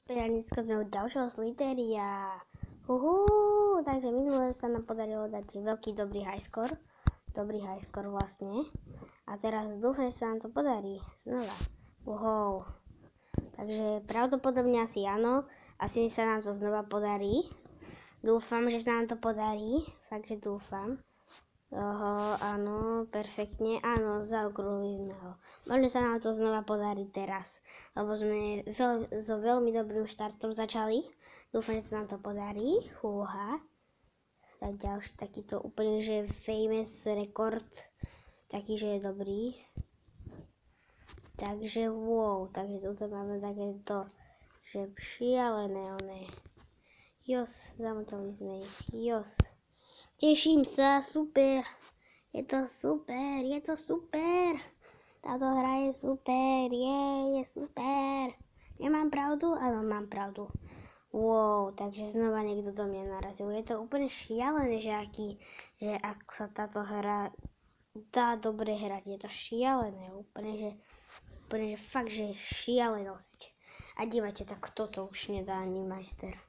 Dneska sme od ďalšieho Slytheria. Takže minule sa nám podarilo dať veľký dobrý high score. Dobrý high score vlastne. A teraz dúfam, že sa nám to podarí znova. Takže pravdepodobne asi áno. Asi sa nám to znova podarí. Dúfam, že sa nám to podarí. Takže dúfam. Áno, perfektne. Áno, zaokrúhli sme ho. Možno sa nám to znova podarí teraz. Lebo sme so veľmi dobrým štartom začali. Dúfam, že sa nám to podarí. Tak ďalší takýto úplne, že famous rekord. Taký, že je dobrý. Takže takže tuto máme takéto, že šialené oné. Zamotali sme ich. Teším sa, super. Je to super. Táto hra je super, je super. Nemám pravdu? Áno, mám pravdu. Takže znova niekto do mňa narazil. Je to úplne šialené, že ak sa táto hra dá dobre hrať. Je to šialené, úplne, že fakt, že je šialenosť. A dívajte, tak toto už nedá ani majster.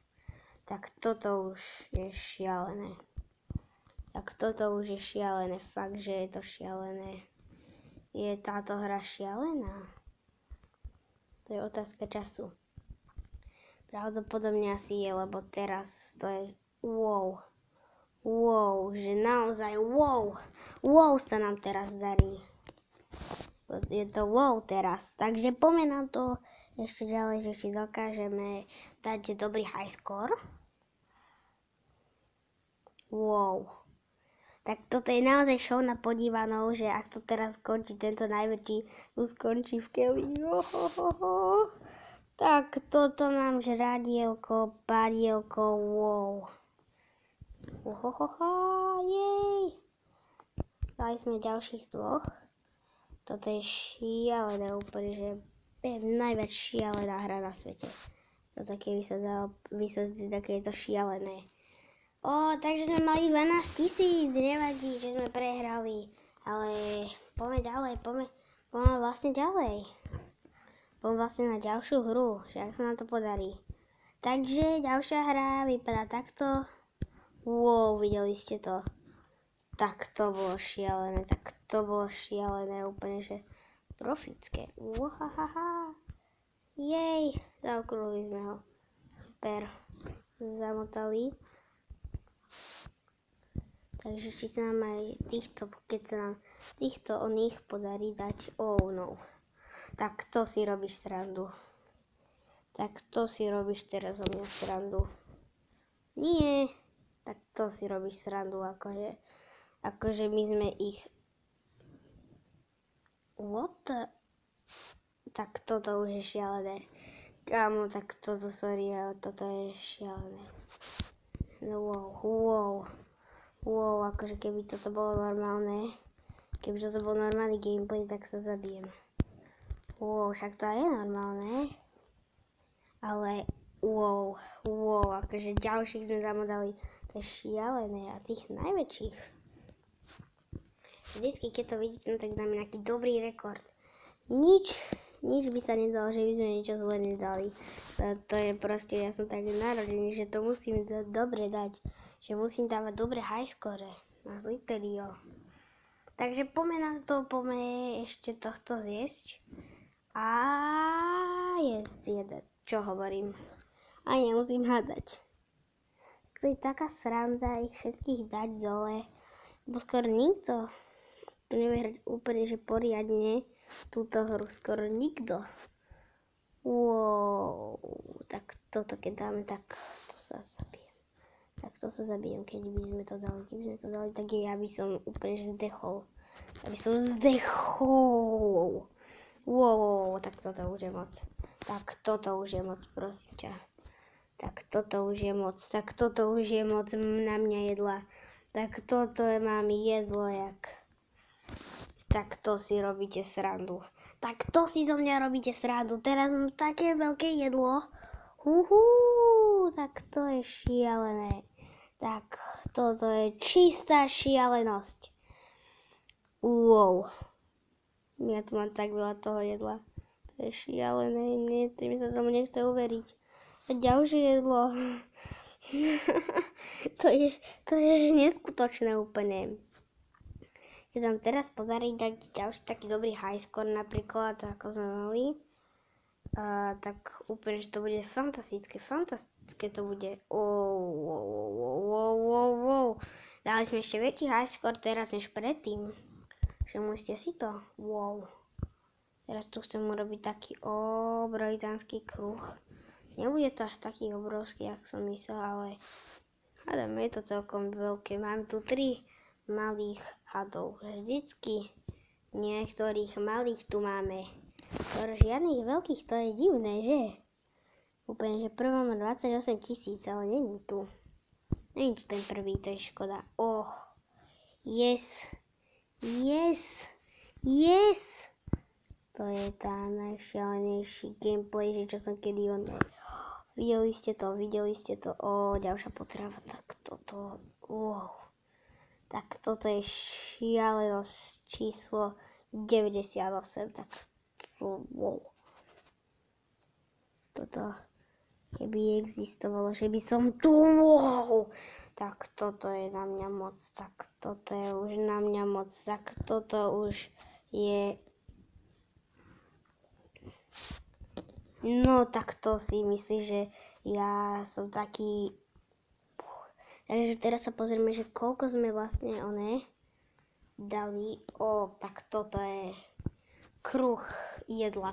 Tak toto už je šialené. Fakt, že je to šialené. Je táto hra šialená? To je otázka času. Pravdepodobne asi je, lebo teraz to je že naozaj sa nám teraz darí. Je to teraz. Takže poďme na to ešte ďalej, že či dokážeme dať dobrý high score. Tak toto je naozaj show na podívanou, že ak to teraz skončí, tento najväčší tu skončí v keli. Tak toto mám žradielko, padielko, jej. Dali sme ďalších dvoch. Toto je šialené úplne, že je najviac šialená hra na svete. To také by sa dalo vysvetliť, také je to šialené. Takže sme mali 12 000, nevadí, že sme prehrali, ale poďme ďalej, poďme vlastne ďalej. Poďme vlastne na ďalšiu hru, že ak sa nám to podarí. Takže ďalšia hra vypadá takto. Videli ste to. Tak to bolo šialené, úplne, že profické. Jej, zaokrúhli sme ho. Super, zamotali. Takže či sa nám aj keď sa nám týchto oných podarí dať, tak to si robíš srandu. Tak to si robíš teraz o mňa srandu. Nie, tak to si robíš srandu, akože my sme ich... Tak toto už je šialené. Kámo, tak toto, sorry, ale toto je šialené. Akože keby toto bolo normálne, gameplay, tak sa zabijem. Však to aj je normálne. Ale akože ďalších sme zamodali, to je šialené a tých najväčších. Vždycky, keď to vidíte, tak dáme nejaký dobrý rekord. Nič by sa nedalo, že by sme niečo zle nedali. To je proste, ja som tak narodený, že to musím dobre dať. Že musím dávať dobre high score na Slytherio. Takže poďme na to, ešte tohto zjesť. A jeden. Čo hovorím? Aj nemusím hádať. To je taká sranda ich všetkých dať dole. Bo skoro nikto tu nevie hrať úplne, že poriadne túto hru. Skoro nikto. Tak toto keď dáme, tak to sa zabijem. Keď by sme to dali. Keby sme to dali, tak ja by som úplne zdechol. Tak toto už je moc. Prosím ťa. Tak toto už je moc na mňa jedla. Tak toto mám jedlo jak. Tak to si robíte srandu. Tak to si zo mňa robíte srandu. Teraz mám také veľké jedlo. Tak to je šialené. Tak toto je čistá šialenosť. Ja tu mám tak veľa toho jedla. To je šialené, mi sa tomu nechce uveriť. ďalšie jedlo. to je neskutočné úplne. Keď sa nám teraz podarí dať ďalší taký dobrý high score napríklad, ako sme mali, tak úplne, že to bude fantastické to bude. Wow. Dali sme ešte väčší high score teraz než predtým. Všimli si to? Wow. Teraz tu chcem urobiť taký obrovitánsky kruh. Nebude to až taký obrovský, ako som myslel, ale hádam, je to celkom veľké. Máme tu 3 malých hadov. Vždycky niektorých malých tu máme. Žiadnych veľkých, to je divné, že? Úplne, že prvá má 28 000, ale není tu. Není tu ten prvý, to je škoda. Yes. To je tá najšialenejší gameplay, že čo som kedy Videli ste to. Ďalšia potrava, tak toto, wow. Tak toto je šialenosť číslo 98, tak wow. Toto, keby existovalo, že by som tu, wow. Tak toto je na mňa moc, tak toto je už na mňa moc, tak toto už je... No tak to si myslíš, že ja som taký... Takže teraz sa pozrieme, že koľko sme vlastne dali. Tak toto je kruh jedla,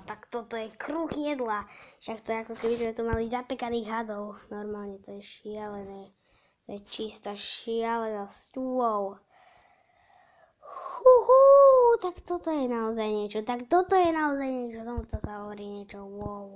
Však to je ako keby sme tu mali zapekaných hadov. Normálne to je šialené. To je čistá šialenosť. Wow. Tak toto je naozaj niečo. Tomuto sa hovorí niečo. Wow.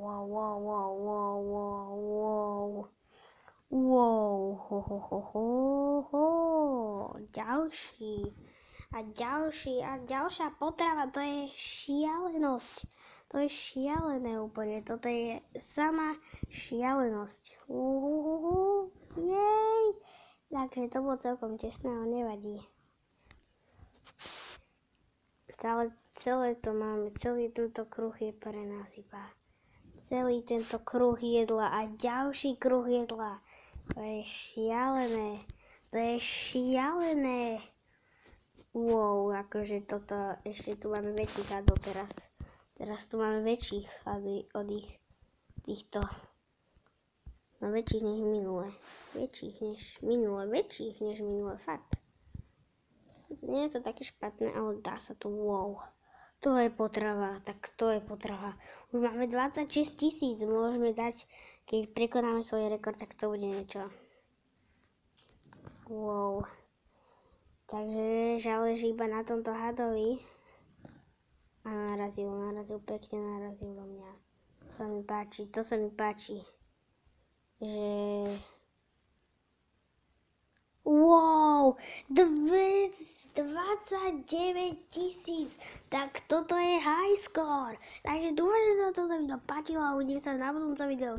Ďalšia potrava, to je šialenosť. To je šialené úplne. Toto je sama šialenosť. Jej. Takže to bolo celkom tesné, ale nevadí. Celé to máme, celý tento kruh je pre nás iba. Celý tento kruh jedla a ďalší kruh jedla. To je šialené. Wow, akože toto, ešte tu máme väčších hadov teraz. Teraz tu máme väčších hady od týchto. No väčších než minule. Väčších než minule, fakt. Nie je to také špatné, ale dá sa to, wow. To je potrava, Už máme 26 000, môžeme dať, keď prekonáme svoj rekord, tak to bude niečo. Wow. Takže záleží iba na tomto hadovi. A narazil do mňa. To sa mi páči. Že... Wow, 29 000, tak toto je high score. Takže dúfam, že sa vám toto video páčilo a uvidíme sa na budúcom videu.